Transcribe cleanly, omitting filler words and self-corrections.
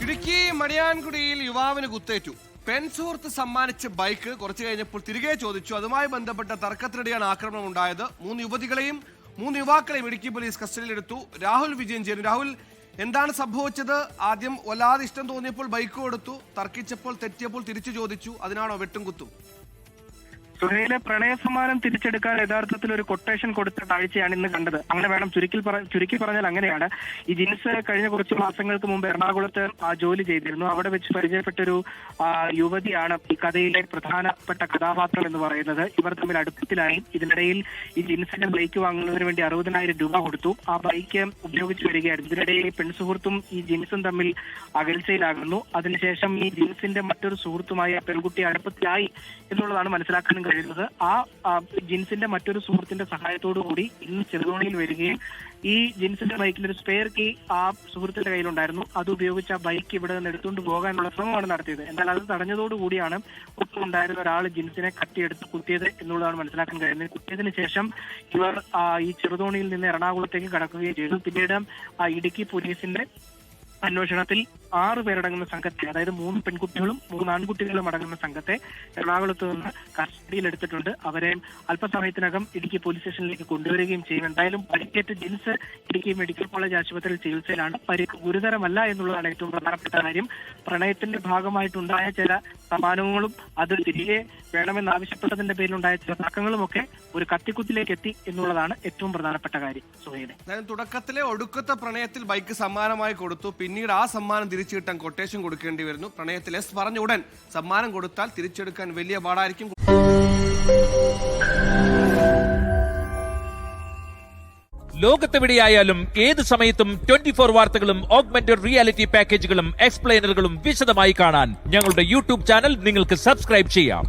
ഇടുക്കി മണിയാൻകുടിയിൽ യുവാവിന് കുത്തേറ്റു. പെൺസുഹൃത്ത് സമ്മാനിച്ച ബൈക്ക് കുറച്ചു കഴിഞ്ഞപ്പോൾ തിരികെ ചോദിച്ചു. അതുമായി ബന്ധപ്പെട്ട തർക്കത്തിനിടെയാണ് ആക്രമണം ഉണ്ടായത്. 3 യുവതികളെയും 3 യുവാക്കളെയും ഇടുക്കി പോലീസ് കസ്റ്റഡിയിലെടുത്തു. രാഹുൽ വിജയൻ ചേരും. രാഹുൽ, എന്താണ് സംഭവിച്ചത്? ആദ്യം വല്ലാതെ ഇഷ്ടം തോന്നിയപ്പോൾ ബൈക്ക് കൊടുത്തു, തർക്കിച്ചപ്പോൾ തെറ്റിയപ്പോൾ തിരിച്ചു ചോദിച്ചു, അതിനാണോ വെട്ടും കുത്തും? സുഹൈലെ, പ്രണയ സമ്മാനം തിരിച്ചെടുക്കാൻ യഥാർത്ഥത്തിൽ ഒരു കൊട്ടേഷൻ കൊടുത്ത കാഴ്ചയാണ് ഇന്ന് കണ്ടത്. അങ്ങനെ വേണം ചുരുക്കി പറഞ്ഞാൽ അങ്ങനെയാണ്. ഈ ജിൻസ് കഴിഞ്ഞ കുറച്ച് മാസങ്ങൾക്ക് മുമ്പ് എറണാകുളത്ത് ജോലി ചെയ്തിരുന്നു. അവിടെ വെച്ച് പരിചയപ്പെട്ടൊരു യുവതിയാണ് ഈ കഥയിലെ പ്രധാനപ്പെട്ട കഥാപാത്രം എന്ന് പറയുന്നത്. ഇവർ തമ്മിൽ അടുപ്പത്തിലായി. ഇതിനിടയിൽ ഈ ജിൻസിന്റെ ബൈക്ക് വാങ്ങുന്നതിന് വേണ്ടി 60,000 രൂപ കൊടുത്തു. ആ ബൈക്ക് ഉപയോഗിച്ച് വരികയായിരുന്നു. ഇതിനിടയിൽ ഈ പെൺസുഹൃത്തും ഈ ജിൻസും തമ്മിൽ അകൽച്ചയിലാകുന്നു. അതിനുശേഷം ഈ ജിൻസിന്റെ മറ്റൊരു സുഹൃത്തുമായി ആ പെൺകുട്ടി അടുപ്പത്തിലായി എന്നുള്ളതാണ് മനസ്സിലാക്കാൻ കഴിയുന്നത്. ആ ജിൻസിന്റെ മറ്റൊരു സുഹൃത്തിന്റെ സഹായത്തോടു കൂടി ഇന്ന് ചെറുതോണിയിൽ വരികയും ഈ ജിൻസിന്റെ ബൈക്കിൽ ഒരു സ്പെയർ കീ ആ സുഹൃത്തിന്റെ കയ്യിലുണ്ടായിരുന്നു. അത് ഉപയോഗിച്ച് ആ ബൈക്ക് ഇവിടെ നിന്ന് എടുത്തുകൊണ്ട് പോകാനുള്ള ശ്രമമാണ് നടത്തിയത്. എന്നാൽ അത് തടഞ്ഞതോടുകൂടിയാണ് ഒപ്പമുണ്ടായിരുന്ന ഒരാൾ ജിൻസിനെ കത്തിയെടുത്ത് കുത്തിയത് എന്നുള്ളതാണ് മനസ്സിലാക്കാൻ കഴിയുന്നത്. കുത്തിയതിനു ശേഷം ഇവർ ഈ ചെറുതോണിയിൽ നിന്ന് എറണാകുളത്തേക്ക് കടക്കുകയും ചെയ്തു. പിന്നീട് ഇടുക്കി പോലീസിന്റെ അന്വേഷണത്തിൽ 6 പേരടങ്ങുന്ന സംഘത്തെ, അതായത് 3 പെൺകുട്ടികളും 3 ആൺകുട്ടികളും അടങ്ങുന്ന സംഘത്തെ എറണാകുളത്ത് നിന്ന് കസ്റ്റഡിയിലെടുത്തിട്ടുണ്ട്. അവരെ അല്പസമയത്തിനകം ഇടുക്കി പോലീസ് സ്റ്റേഷനിലേക്ക് കൊണ്ടുവരികയും ചെയ്യും. എന്തായാലും പരിക്കേറ്റ ജിൻസ് ഇടുക്കി മെഡിക്കൽ കോളേജ് ആശുപത്രിയിൽ ചികിത്സയിലാണ്. പരിക്ക് ഗുരുതരമല്ല എന്നുള്ളതാണ് ഏറ്റവും പ്രധാനപ്പെട്ട കാര്യം. പ്രണയത്തിന്റെ ഭാഗമായിട്ടുണ്ടായ ചില സമ്മാനങ്ങളും അത് തിരികെ വേണമെന്നാവശ്യപ്പെട്ടതിന്റെ പേരിലുണ്ടായ ചില തർക്കങ്ങളുമൊക്കെ ഒരു കത്തിക്കുത്തിലേക്ക് എത്തി എന്നുള്ളതാണ് ഏറ്റവും പ്രധാനപ്പെട്ട കാര്യം. സുഹൈലെ, തുടക്കത്തിലെ ഒടുക്കത്തെ പ്രണയത്തിൽ ബൈക്ക് സമ്മാനമായി കൊടുത്തു. പിന്നീട് ആ സമ്മാനം തിരിച്ചു കിട്ടാൻ കൊട്ടേഷൻ കൊടുക്കേണ്ടി വരുന്നു. പ്രണയത്തിൽ എസ് പറഞ്ഞ ഉടൻ സമ്മാനം കൊടുത്താൽ തിരിച്ചെടുക്കാൻ വലിയ പാടായിരിക്കും. ലോകത്തെവിടെയായാലും ഏത് സമയത്തും 24 വാർത്തകളും ഓഗ്മെന്റഡ് റിയാലിറ്റി പാക്കേജുകളും എക്സ്പ്ലെയിനറുകളും വിശദമായി കാണാൻ ഞങ്ങളുടെ യൂട്യൂബ് ചാനൽ നിങ്ങൾക്ക് സബ്സ്ക്രൈബ് ചെയ്യാം.